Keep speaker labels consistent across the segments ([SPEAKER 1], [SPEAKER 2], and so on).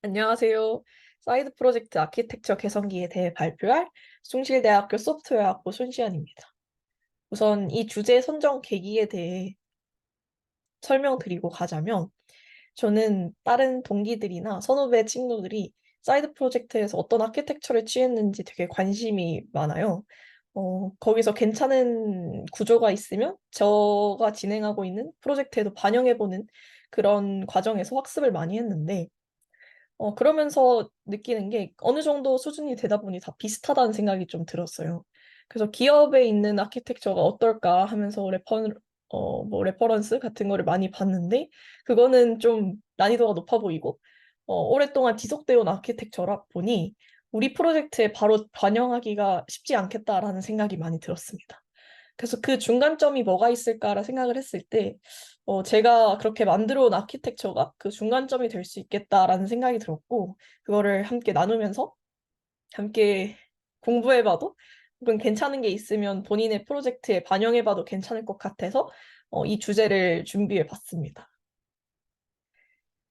[SPEAKER 1] 안녕하세요. 사이드 프로젝트 아키텍처 개선기에 대해 발표할 숭실대학교 소프트웨어학부 손시연입니다. 우선 이 주제 선정 계기에 대해 설명드리고 가자면, 저는 다른 동기들이나 선후배 친구들이 사이드 프로젝트에서 어떤 아키텍처를 취했는지 되게 관심이 많아요. 거기서 괜찮은 구조가 있으면 저가 진행하고 있는 프로젝트에도 반영해보는 그런 과정에서 학습을 많이 했는데, 그러면서 느끼는 게 어느 정도 수준이 되다 보니 다 비슷하다는 생각이 좀 들었어요. 그래서 기업에 있는 아키텍처가 어떨까 하면서 레퍼런스 같은 거를 많이 봤는데, 그거는 좀 난이도가 높아 보이고, 오랫동안 지속되어 온 아키텍처라 보니 우리 프로젝트에 바로 반영하기가 쉽지 않겠다라는 생각이 많이 들었습니다. 그래서 그 중간점이 뭐가 있을까라 생각을 했을 때, 제가 그렇게 만들어 온 아키텍처가 그 중간점이 될 수 있겠다라는 생각이 들었고, 그거를 함께 나누면서 함께 공부해봐도 혹은 괜찮은 게 있으면 본인의 프로젝트에 반영해봐도 괜찮을 것 같아서 이 주제를 준비해봤습니다.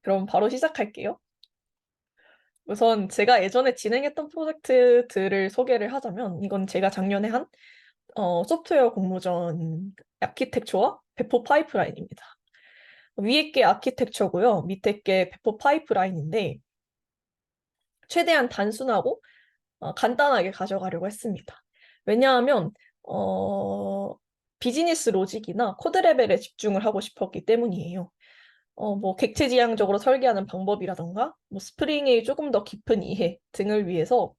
[SPEAKER 1] 그럼 바로 시작할게요. 우선 제가 예전에 진행했던 프로젝트들을 소개를 하자면, 이건 제가 작년에 한 소프트웨어 공모전 아키텍처와 배포 파이프라인입니다. 위에 게 아키텍처고요. 밑에 게 배포 파이프라인인데, 최대한 단순하고 간단하게 가져가려고 했습니다. 왜냐하면 비즈니스 로직이나 코드 레벨에 집중을 하고 싶었기 때문이에요. 뭐 객체지향적으로 설계하는 방법이라던가 뭐 스프링의 조금 더 깊은 이해 등을 위해서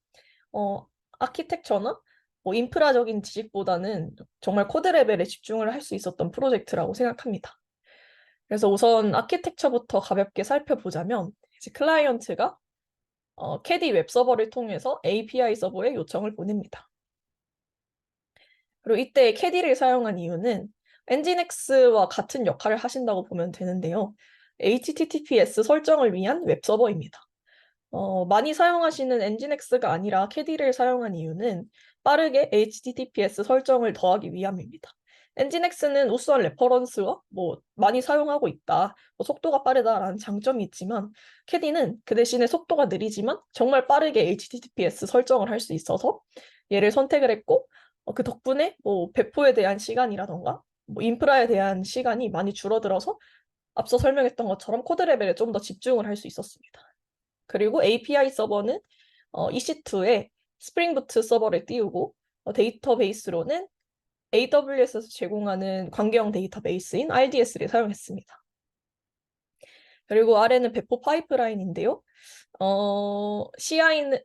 [SPEAKER 1] 어, 아키텍처나 뭐 인프라적인 지식보다는 정말 코드 레벨에 집중을 할 수 있었던 프로젝트라고 생각합니다. 그래서 우선 아키텍처부터 가볍게 살펴보자면, 이제 클라이언트가 캐디 웹 서버를 통해서 API 서버에 요청을 보냅니다. 그리고 이때 캐디를 사용한 이유는 엔진엑스와 같은 역할을 하신다고 보면 되는데요. HTTPS 설정을 위한 웹 서버입니다. 많이 사용하시는 엔진엑스가 아니라 캐디를 사용한 이유는 빠르게 HTTPS 설정을 더하기 위함입니다. 엔진엑스는 우수한 레퍼런스와 뭐 많이 사용하고 있다, 뭐 속도가 빠르다라는 장점이 있지만, 캐디는 그 대신에 속도가 느리지만 정말 빠르게 HTTPS 설정을 할 수 있어서 얘를 선택을 했고, 그 덕분에 뭐 배포에 대한 시간이라던가 뭐 인프라에 대한 시간이 많이 줄어들어서 앞서 설명했던 것처럼 코드 레벨에 좀 더 집중을 할 수 있었습니다. 그리고 API 서버는 EC2에 스프링 부트 서버를 띄우고, 데이터베이스로는 AWS에서 제공하는 관계형 데이터베이스인 RDS를 사용했습니다. 그리고 아래는 배포 파이프라인인데요. CI는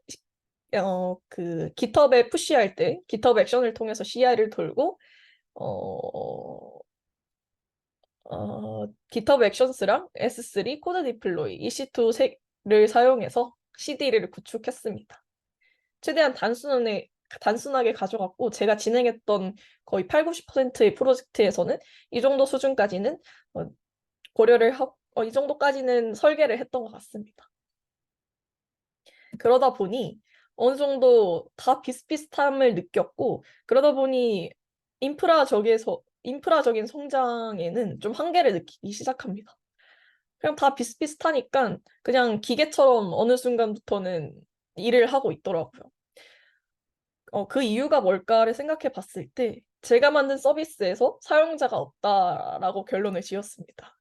[SPEAKER 1] 그 GitHub에 푸시할 때 GitHub 액션을 통해서 CI를 돌고, 어, GitHub 액션스랑 S3 코드 디플로이 EC2를 사용해서 CD를 구축했습니다. 최대한 단순하게 가져갔고, 제가 진행했던 거의 8, 90%의 프로젝트에서는 이 정도 수준까지는 어, 고려를 하고, 이 정도까지는 설계를 했던 것 같습니다. 그러다 보니 어느 정도 다 비슷비슷함을 느꼈고, 그러다 보니 인프라적인 성장에는 좀 한계를 느끼기 시작합니다. 그냥 다 비슷비슷하니까 그냥 기계처럼 어느 순간부터는 일을 하고 있더라고요. 그 이유가 뭘까를 생각해 봤을 때, 제가 만든 서비스에서 사용자가 없다라고 결론을 지었습니다.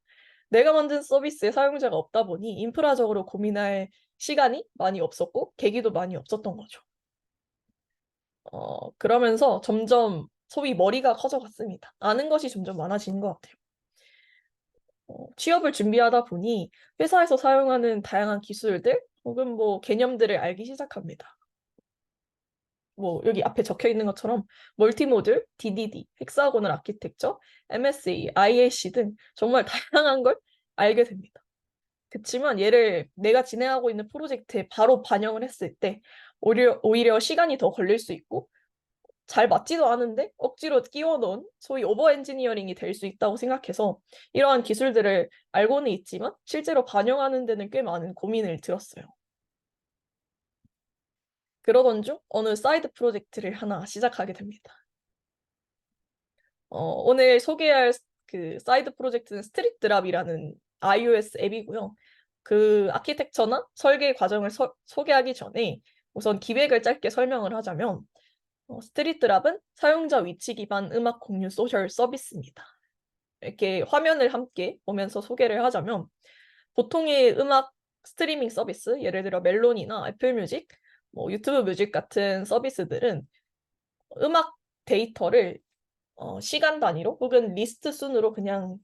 [SPEAKER 1] 내가 만든 서비스에 사용자가 없다 보니 인프라적으로 고민할 시간이 많이 없었고 계기도 많이 없었던 거죠. 그러면서 점점 소위 머리가 커져갔습니다. 아는 것이 점점 많아지는 것 같아요. 취업을 준비하다 보니 회사에서 사용하는 다양한 기술들 혹은 뭐 개념들을 알기 시작합니다. 뭐 여기 앞에 적혀 있는 것처럼 멀티모듈, DDD, 헥사고널 아키텍처, MSA, IAC 등 정말 다양한 걸 알게 됩니다. 그치만 얘를 내가 진행하고 있는 프로젝트에 바로 반영을 했을 때 오히려 시간이 더 걸릴 수 있고, 잘 맞지도 않은데 억지로 끼워 넣은 소위 오버 엔지니어링이 될 수 있다고 생각해서 이러한 기술들을 알고는 있지만 실제로 반영하는 데는 꽤 많은 고민을 들었어요. 그러던 중 어느 사이드 프로젝트를 하나 시작하게 됩니다. 오늘 소개할 그 사이드 프로젝트는 스트릿 드랍이라는 iOS 앱이고요. 그 아키텍처나 설계 과정을 소개하기 전에 우선 기획을 짧게 설명을 하자면 스트리트랍은 사용자 위치 기반 음악 공유 소셜 서비스입니다. 이렇게 화면을 함께 보면서 소개를 하자면 보통의 음악 스트리밍 서비스, 예를 들어 멜론이나 애플 뮤직, 뭐 유튜브 뮤직 같은 서비스들은 음악 데이터를 시간 단위로 혹은 리스트 순으로 그냥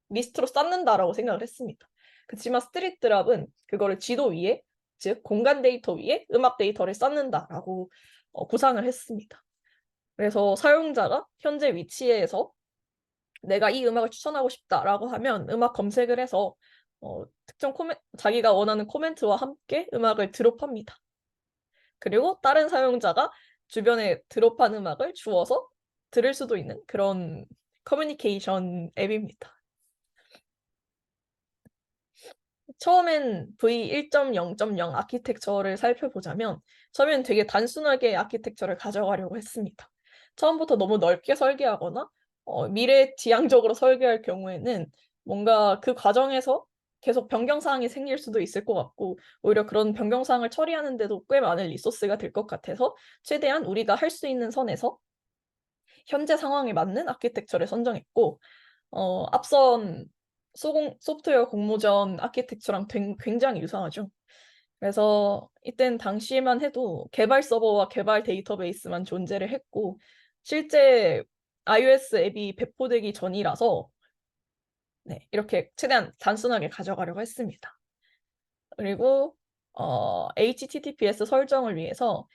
[SPEAKER 1] 리스트로 쌓는다라고 생각을 했습니다. 그치만 스트리트랍은 그거를 지도 위에, 즉 공간 데이터 위에 음악 데이터를 쌓는다라고 구상을 했습니다. 그래서 사용자가 현재 위치에서 내가 이 음악을 추천하고 싶다라고 하면 음악 검색을 해서 특정 자기가 원하는 코멘트와 함께 음악을 드롭합니다. 그리고 다른 사용자가 주변에 드롭한 음악을 주워서 들을 수도 있는 그런 커뮤니케이션 앱입니다. 처음엔 V1.0.0 아키텍처를 살펴보자면 처음엔 되게 단순하게 아키텍처를 가져가려고 했습니다. 처음부터 너무 넓게 설계하거나 미래지향적으로 설계할 경우에는 뭔가 그 과정에서 계속 변경사항이 생길 수도 있을 것 같고 오히려 그런 변경사항을 처리하는 데도 꽤 많은 리소스가 될 것 같아서 최대한 우리가 할 수 있는 선에서 현재 상황에 맞는 아키텍처를 선정했고 앞선 소프트웨어 공모전 아키텍처랑 굉장히 유사하죠. 그래서 이땐 당시에만 해도 개발 서버와 개발 데이터베이스만 존재를 했고 실제 iOS 앱이 배포되기 전이라서 네, 이렇게 최대한 단순하게 가져가려고 했습니다. 그리고 HTTPS 설정을 위해서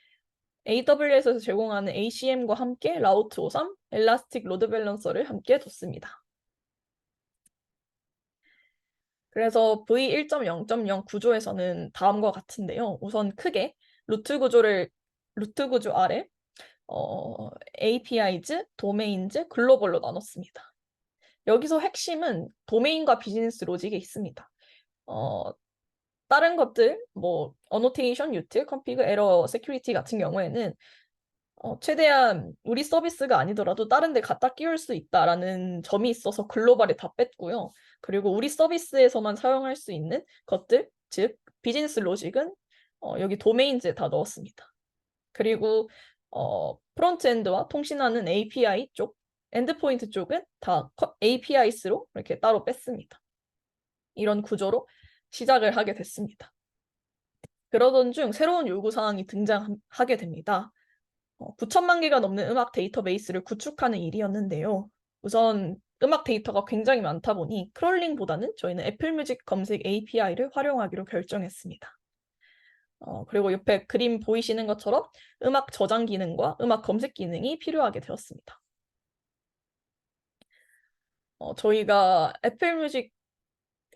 [SPEAKER 1] AWS에서 제공하는 ACM과 함께 라우트 53, 엘라스틱 로드 밸런서를 함께 뒀습니다. 그래서 V1.0.0 구조에서는 다음과 같은데요. 우선 크게 루트 구조 아래 APIs, 도메인즈, 글로벌로 나눴습니다. 여기서 핵심은 도메인과 비즈니스 로직에 있습니다. 어, 다른 것들, 뭐 어노테이션, 유틸, 컨피그, 에러, 세큐리티 같은 경우에는 최대한 우리 서비스가 아니더라도 다른 데 갖다 끼울 수 있다라는 점이 있어서 글로벌에 다 뺐고요. 그리고 우리 서비스에서만 사용할 수 있는 것들, 즉 비즈니스 로직은 여기 도메인즈에 다 넣었습니다. 그리고 프론트엔드와 통신하는 API 쪽, 엔드포인트 쪽은 다 APIs로 이렇게 따로 뺐습니다. 이런 구조로 시작을 하게 됐습니다. 그러던 중 새로운 요구사항이 등장하게 됩니다. 9천만 개가 넘는 음악 데이터베이스를 구축하는 일이었는데요. 우선 음악 데이터가 굉장히 많다 보니 크롤링보다는 저희는 애플뮤직 검색 API를 활용하기로 결정했습니다. 그리고 옆에 그림 보이시는 것처럼 음악 저장 기능과 음악 검색 기능이 필요하게 되었습니다. 저희가 애플뮤직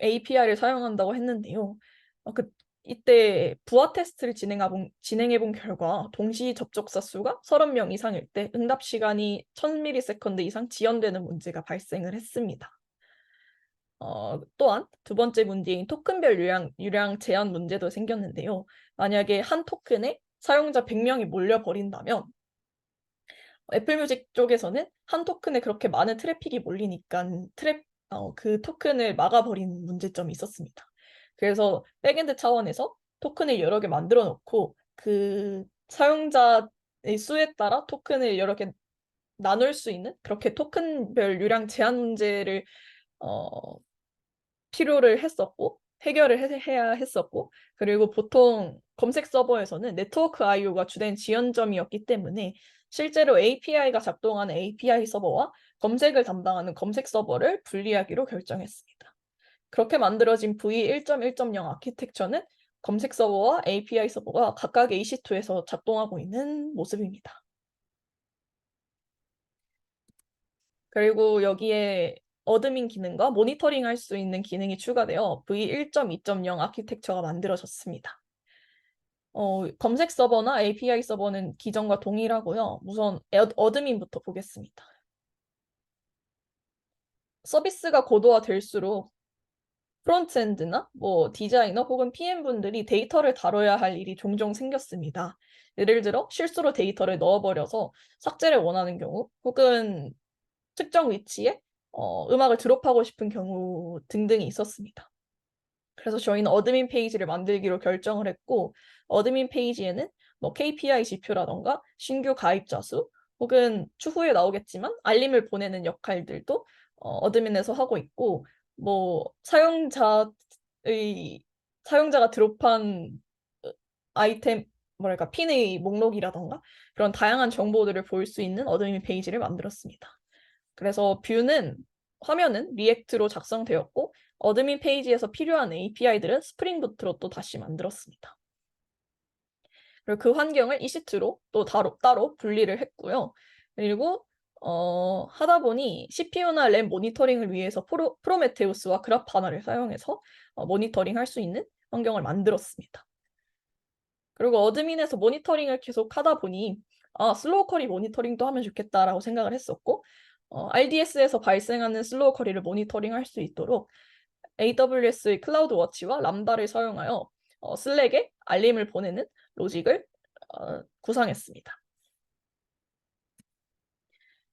[SPEAKER 1] API를 사용한다고 했는데요. 이때 부하 테스트를 진행해본 결과 동시 접속자 수가 30명 이상일 때 응답 시간이 1000ms 이상 지연되는 문제가 발생을 했습니다. 또한 두 번째 문제인 토큰별 유량 제한 문제도 생겼는데요. 만약에 한 토큰에 사용자 100명이 몰려버린다면 애플뮤직 쪽에서는 한 토큰에 그렇게 많은 트래픽이 몰리니까 그 토큰을 막아버린 문제점이 있었습니다. 그래서 백엔드 차원에서 토큰을 여러 개 만들어 놓고 그 사용자의 수에 따라 토큰을 여러 개 나눌 수 있는 그렇게 토큰별 유량 제한 문제를 필요를 했었고 해결을 해야 했었고 그리고 보통 검색 서버에서는 네트워크 IO가 주된 지연점이었기 때문에 실제로 API가 작동하는 API 서버와 검색을 담당하는 검색 서버를 분리하기로 결정했습니다. 그렇게 만들어진 V1.1.0 아키텍처는 검색 서버와 API 서버가 각각 EC2에서 작동하고 있는 모습입니다. 그리고 여기에 어드민 기능과 모니터링 할 수 있는 기능이 추가되어 V1.2.0 아키텍처가 만들어졌습니다. 검색 서버나 API 서버는 기존과 동일하고요. 우선 어드민부터 보겠습니다. 서비스가 고도화될수록 프론트엔드나 뭐 디자이너 혹은 PM분들이 데이터를 다뤄야 할 일이 종종 생겼습니다. 예를 들어 실수로 데이터를 넣어버려서 삭제를 원하는 경우 혹은 특정 위치에 음악을 드롭하고 싶은 경우 등등이 있었습니다. 그래서 저희는 어드민 페이지를 만들기로 결정을 했고, 어드민 페이지에는 뭐 KPI 지표라던가 신규 가입자 수, 혹은 추후에 나오겠지만 알림을 보내는 역할들도 어드민에서 하고 있고, 뭐 사용자가 드롭한 아이템, 뭐랄까, 핀의 목록이라던가 그런 다양한 정보들을 볼 수 있는 어드민 페이지를 만들었습니다. 그래서 뷰는 화면은 리액트로 작성되었고, 어드민 페이지에서 필요한 API들은 스프링부트로 또 다시 만들었습니다. 그리고 그 환경을 EC2로 또 따로 분리를 했고요. 그리고 하다 보니 CPU나 램 모니터링을 위해서 프로메테우스와 그라파나를 사용해서 모니터링 할 수 있는 환경을 만들었습니다. 그리고 어드민에서 모니터링을 계속 하다 보니 슬로우 쿼리 모니터링도 하면 좋겠다라고 생각을 했었고, RDS에서 발생하는 슬로우 쿼리를 모니터링 할 수 있도록 AWS의 클라우드 워치와 람다를 사용하여 슬랙에 알림을 보내는 로직을 구상했습니다.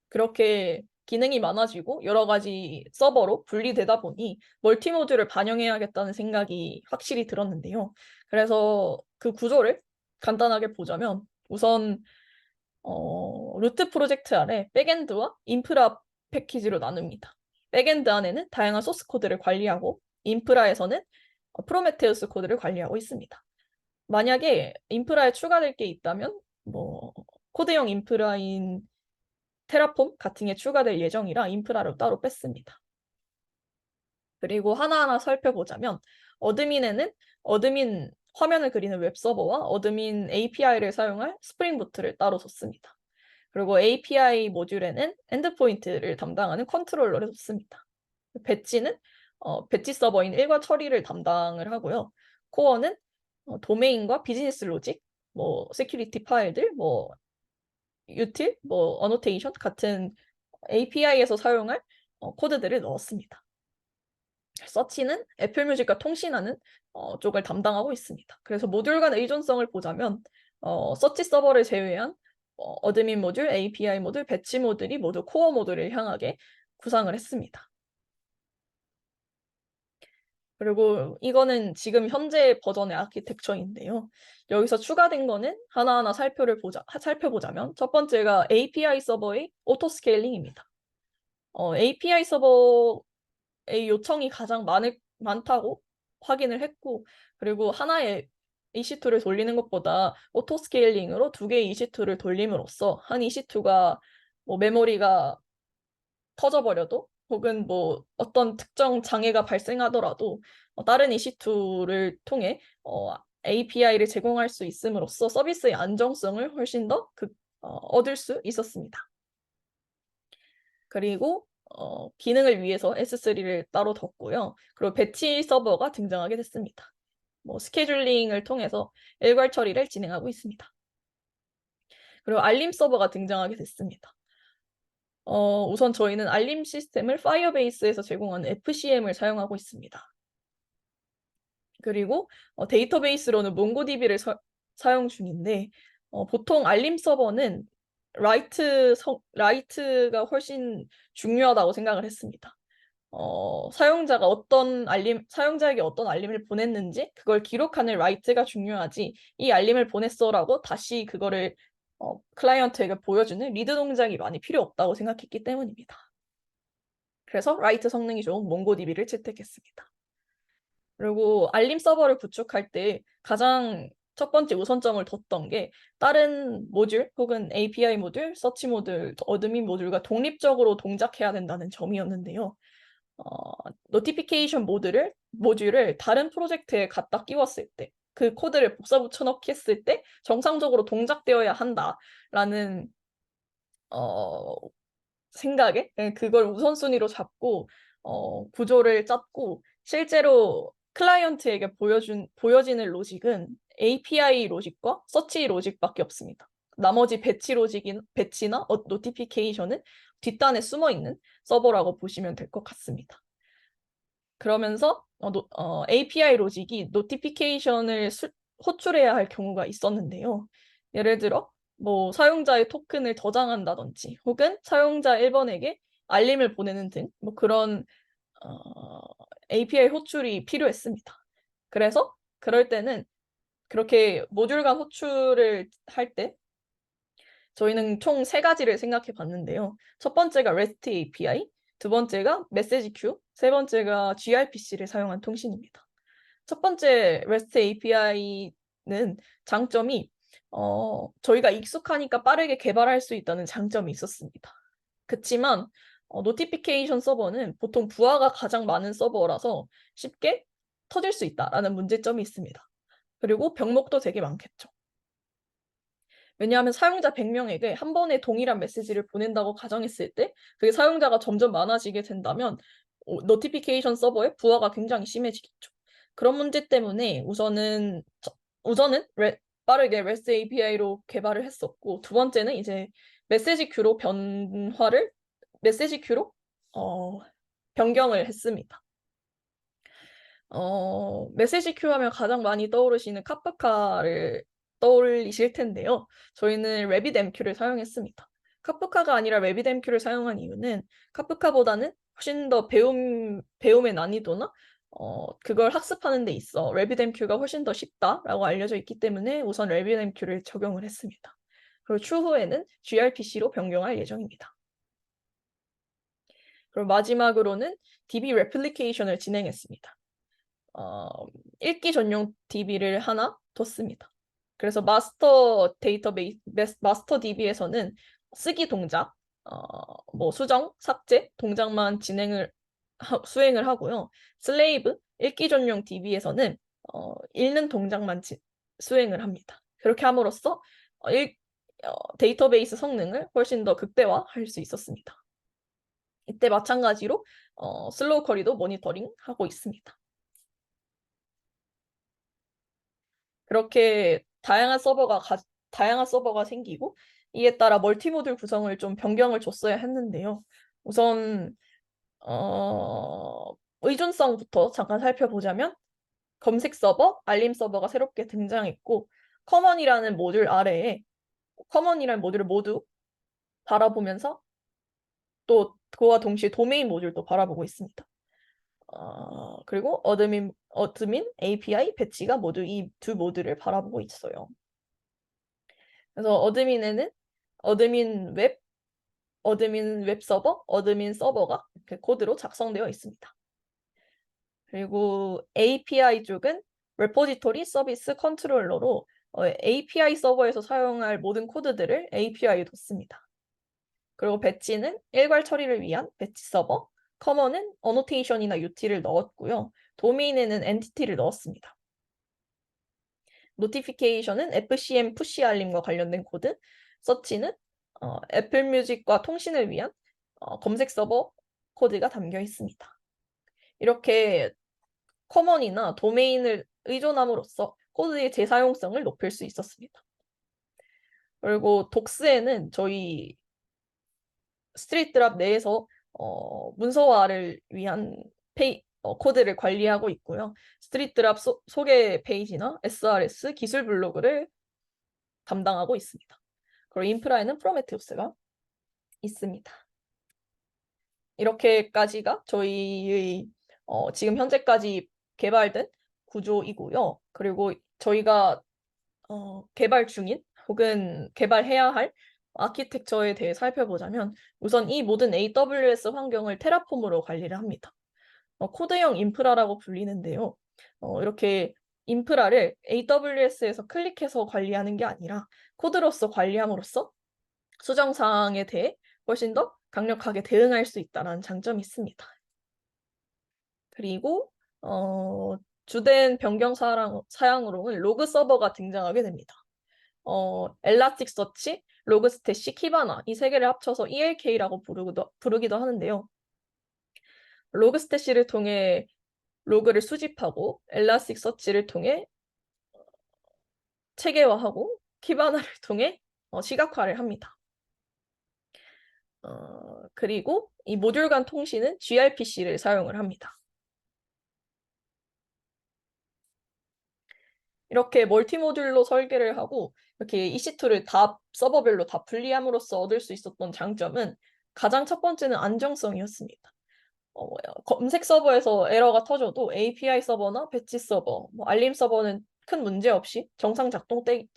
[SPEAKER 1] 그렇게 기능이 많아지고 여러 가지 서버로 분리되다 보니 멀티모듈을 반영해야겠다는 생각이 확실히 들었는데요. 그래서 그 구조를 간단하게 보자면, 우선 루트 프로젝트 안에 백엔드와 인프라 패키지로 나눕니다. 백엔드 안에는 다양한 소스 코드를 관리하고, 인프라에서는 프로메테우스 코드를 관리하고 있습니다. 만약에 인프라에 추가될 게 있다면 뭐 코드형 인프라인 테라폼 같은 게 추가될 예정이라 인프라로 따로 뺐습니다. 그리고 하나하나 살펴보자면, 어드민에는 어드민 화면을 그리는 웹서버와 어드민 API를 사용할 스프링부트를 따로 뒀습니다. 그리고 API 모듈에는 엔드포인트를 담당하는 컨트롤러를 뒀습니다. 배지는 배지 서버인 일괄 처리를 담당을 하고요. 코어는 도메인과 비즈니스 로직, 뭐 세큐리티 파일들, 뭐 유틸, 뭐 어노테이션 같은 API에서 사용할 코드들을 넣었습니다. 서치는 애플 뮤직과 통신하는 쪽을 담당하고 있습니다. 그래서 모듈 간 의존성을 보자면 서치 서버를 제외한 어드민 모듈, API 모듈, 배치 모듈이 모두 코어 모듈을 향하게 구상을 했습니다. 그리고 이거는 지금 현재 버전의 아키텍처인데요. 여기서 추가된 거는 하나하나 살펴보자면, 첫 번째가 API 서버의 오토 스케일링입니다. API 서버의 요청이 가장 많다고 확인을 했고, 그리고 하나의 EC2를 돌리는 것보다 오토 스케일링으로 두 개의 EC2를 돌림으로써 한 EC2가 뭐 메모리가 터져버려도, 혹은 뭐 어떤 특정 장애가 발생하더라도 다른 EC2를 통해 API를 제공할 수 있음으로써 서비스의 안정성을 훨씬 더 얻을 수 있었습니다. 그리고 기능을 위해서 S3를 따로 뒀고요. 그리고 배치 서버가 등장하게 됐습니다. 뭐 스케줄링을 통해서 일괄 처리를 진행하고 있습니다. 그리고 알림 서버가 등장하게 됐습니다. 우선 저희는 알림 시스템을 파이어베이스에서 제공하는 FCM을 사용하고 있습니다. 그리고 데이터베이스로는 몽고DB를 사용 중인데, 보통 알림 서버는 라이트가 훨씬 중요하다고 생각을 했습니다. 사용자에게 어떤 알림을 보냈는지 그걸 기록하는 라이트가 중요하지, 이 알림을 보냈어라고 다시 그거를 클라이언트에게 보여주는 리드 동작이 많이 필요 없다고 생각했기 때문입니다. 그래서 라이트 성능이 좋은 몽고DB를 채택했습니다. 그리고 알림 서버를 구축할 때 가장 첫 번째 우선점을 뒀던 게, 다른 모듈 혹은 API 모듈, 서치 모듈, 어드민 모듈과 독립적으로 동작해야 된다는 점이었는데요. 노티피케이션 모듈을 다른 프로젝트에 갖다 끼웠을 때, 그 코드를 복사 붙여넣기 했을 때 정상적으로 동작되어야 한다라는 생각에 그걸 우선순위로 잡고 구조를 짰고, 실제로 클라이언트에게 보여지는 로직은 API 로직과 서치 로직밖에 없습니다. 나머지 배치나 노티피케이션은 뒷단에 숨어있는 서버라고 보시면 될 것 같습니다. 그러면서 API 로직이 노티피케이션을 호출해야 할 경우가 있었는데요. 예를 들어 뭐 사용자의 토큰을 저장한다든지, 혹은 사용자 1번에게 알림을 보내는 등 뭐 그런 API 호출이 필요했습니다. 그래서 그럴 때는 그렇게 모듈 간 호출을 할 때 저희는 총 세 가지를 생각해 봤는데요. 첫 번째가 REST API, 두 번째가 메시지 큐, 세 번째가 gRPC를 사용한 통신입니다. 첫 번째 REST API는 장점이 저희가 익숙하니까 빠르게 개발할 수 있다는 장점이 있었습니다. 그치만 노티피케이션 서버는 보통 부하가 가장 많은 서버라서 쉽게 터질 수 있다라는 문제점이 있습니다. 그리고 병목도 되게 많겠죠. 왜냐하면 사용자 100명에게 한 번에 동일한 메시지를 보낸다고 가정했을 때 그게 사용자가 점점 많아지게 된다면 노티피케이션 서버의 부하가 굉장히 심해지겠죠. 그런 문제 때문에 우선은 빠르게 REST API로 개발을 했었고, 두 번째는 이제 메시지 큐로 메시지 큐로 변경을 했습니다. 메시지 큐 하면 가장 많이 떠오르시는 카프카를 떠올리실 텐데요. 저희는 RabbitMQ를 사용했습니다. 카프카가 아니라 RabbitMQ를 사용한 이유는 카프카보다는 훨씬 더 배움의 난이도나 그걸 학습하는 데 있어 RabbitMQ가 훨씬 더 쉽다라고 알려져 있기 때문에 우선 RabbitMQ를 적용을 했습니다. 그리고 추후에는 gRPC로 변경할 예정입니다. 그리고 마지막으로는 DB 레플리케이션을 진행했습니다. 읽기 전용 DB를 하나 뒀습니다. 그래서 마스터 DB에서는 쓰기 동작, 뭐 수정, 삭제 동작만 수행을 하고요. 슬레이브 읽기 전용 DB에서는 읽는 동작만 수행을 합니다. 그렇게 함으로써 데이터베이스 성능을 훨씬 더 극대화할 수 있었습니다. 이때 마찬가지로 슬로우 쿼리도 모니터링하고 있습니다. 그렇게 다양한 서버가 생기고 이에 따라 멀티모듈 구성을 좀 변경을 줬어야 했는데요. 우선 의존성부터 잠깐 살펴보자면 검색 서버, 알림 서버가 새롭게 등장했고 커먼이라는 모듈을 모두 바라보면서 또 그와 동시에 도메인 모듈도 바라보고 있습니다. 그리고 어드민 API, 배치가 모두 이 두 모듈을 바라보고 있어요. 그래서 어드민 웹 서버, 어드민 서버가 이렇게 코드로 작성되어 있습니다. 그리고 API 쪽은 레포지토리 서비스 컨트롤러로 API 서버에서 사용할 모든 코드들을 API에 뒀습니다. 그리고 배치는 일괄 처리를 위한 배치 서버, 커먼은 어노테이션이나 UT를 넣었고요. 도메인에는 엔티티를 넣었습니다. 노티피케이션은 FCM 푸시 알림과 관련된 코드, 서치는 애플 뮤직과 통신을 위한 검색 서버 코드가 담겨 있습니다. 이렇게 커먼이나 도메인을 의존함으로써 코드의 재사용성을 높일 수 있었습니다. 그리고 독스에는 저희 스트릿드랍 내에서 문서화를 위한 코드를 관리하고 있고요. 스트릿드랍 소개 페이지나 SRS 기술 블로그를 담당하고 있습니다. 그리고 인프라에는 프로메테우스가 있습니다. 이렇게까지가 저희의 지금 현재까지 개발된 구조이고요. 그리고 저희가 개발 중인 혹은 개발해야 할 아키텍처에 대해 살펴보자면 우선 이 모든 AWS 환경을 테라폼으로 관리를 합니다. 코드형 인프라라고 불리는데요. 이렇게 인프라를 AWS에서 클릭해서 관리하는 게 아니라 코드로서 관리함으로써 수정사항에 대해 훨씬 더 강력하게 대응할 수 있다는 장점이 있습니다. 그리고 주된 변경 사양으로는 로그 서버가 등장하게 됩니다. 엘라스틱서치, 로그스태시, 키바나 이 세 개를 합쳐서 ELK라고 부르기도 하는데요. 로그스태시를 통해 로그를 수집하고 엘라스틱서치를 통해 체계화하고 키바나를 통해 시각화를 합니다. 그리고 이 모듈 간 통신은 gRPC를 사용을 합니다. 이렇게 멀티모듈로 설계를 하고 이렇게 EC2를 서버별로 다 분리함으로써 얻을 수 있었던 장점은 가장 첫 번째는 안정성이었습니다. 검색 서버에서 에러가 터져도 API 서버나 배치 서버, 뭐 알림 서버는 큰 문제 없이 정상 작동되기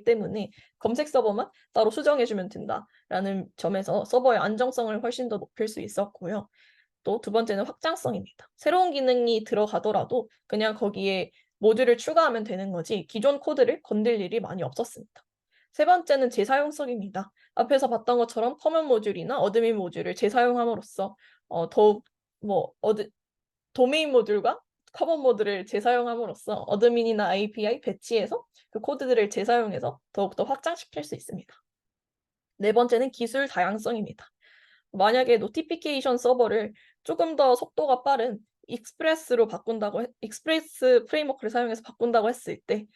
[SPEAKER 1] 때문에 검색 서버만 따로 수정해주면 된다라는 점에서 서버의 안정성을 훨씬 더 높일 수 있었고요. 또 두 번째는 확장성입니다. 새로운 기능이 들어가더라도 그냥 거기에 모듈을 추가하면 되는 거지 기존 코드를 건들 일이 많이 없었습니다. 세 번째는 재사용성입니다. 앞에서 봤던 것처럼 커먼 모듈이나 어드민 모듈을 재사용함으로써 더욱 뭐 도메인 모듈과 커먼 모듈을 재사용함으로써 어드민이나 API 배치해서 그 코드들을 재사용해서 더욱더 확장시킬 수 있습니다. 네 번째는 기술 다양성입니다. 만약에 노티피케이션 서버를 조금 더 속도가 빠른 익스프레스 프레임워크를 사용해서 바꾼다고 했을 때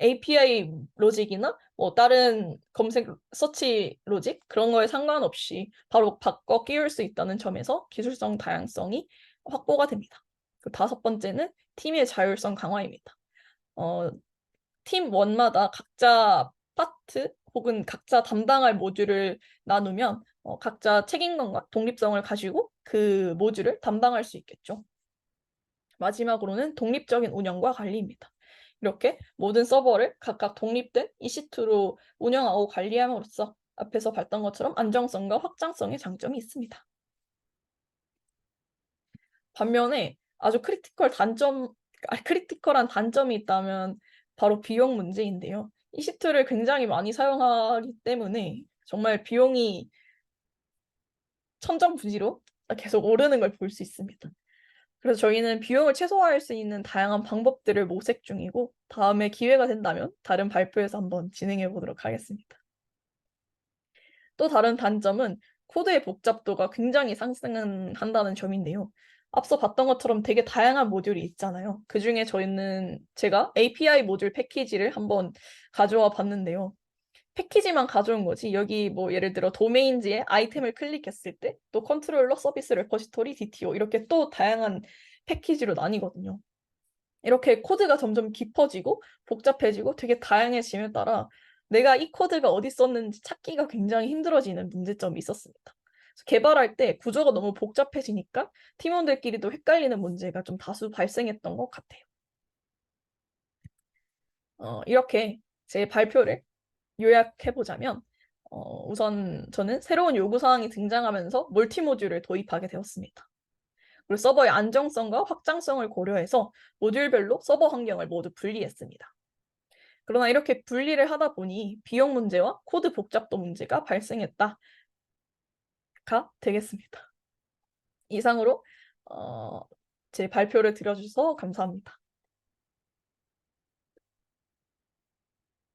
[SPEAKER 1] API 로직이나 뭐 다른 검색 서치 로직 그런 거에 상관없이 바로 바꿔 끼울 수 있다는 점에서 기술성 다양성이 확보가 됩니다. 그 다섯 번째는 팀의 자율성 강화입니다. 팀 원마다 각자 파트 혹은 각자 담당할 모듈을 나누면 각자 책임감과 독립성을 가지고 그 모듈을 담당할 수 있겠죠. 마지막으로는 독립적인 운영과 관리입니다. 이렇게 모든 서버를 각각 독립된 EC2로 운영하고 관리함으로써 앞에서 봤던 것처럼 안정성과 확장성의 장점이 있습니다. 반면에 아주 크리티컬한 단점이 있다면 바로 비용 문제인데요. EC2를 굉장히 많이 사용하기 때문에 정말 비용이 천정부지로 계속 오르는 걸 볼 수 있습니다. 그래서 저희는 비용을 최소화할 수 있는 다양한 방법들을 모색 중이고 다음에 기회가 된다면 다른 발표에서 한번 진행해 보도록 하겠습니다. 또 다른 단점은 코드의 복잡도가 굉장히 상승한다는 점인데요. 앞서 봤던 것처럼 되게 다양한 모듈이 있잖아요. 그중에 제가 API 모듈 패키지를 한번 가져와 봤는데요. 패키지만 가져온 거지 여기 뭐 예를 들어 도메인지에 아이템을 클릭했을 때 또 컨트롤러, 서비스 레퍼지토리, DTO 이렇게 또 다양한 패키지로 나뉘거든요. 이렇게 코드가 점점 깊어지고 복잡해지고 되게 다양해짐에 따라 내가 이 코드가 어디 썼는지 찾기가 굉장히 힘들어지는 문제점이 있었습니다. 개발할 때 구조가 너무 복잡해지니까 팀원들끼리도 헷갈리는 문제가 좀 다수 발생했던 것 같아요. 이렇게 제 발표를 요약해보자면 우선 저는 새로운 요구사항이 등장하면서 멀티모듈을 도입하게 되었습니다. 그리고 서버의 안정성과 확장성을 고려해서 모듈별로 서버 환경을 모두 분리했습니다. 그러나 이렇게 분리를 하다 보니 비용 문제와 코드 복잡도 문제가 발생했다가 되겠습니다. 이상으로 제 발표를 들어주셔서 감사합니다.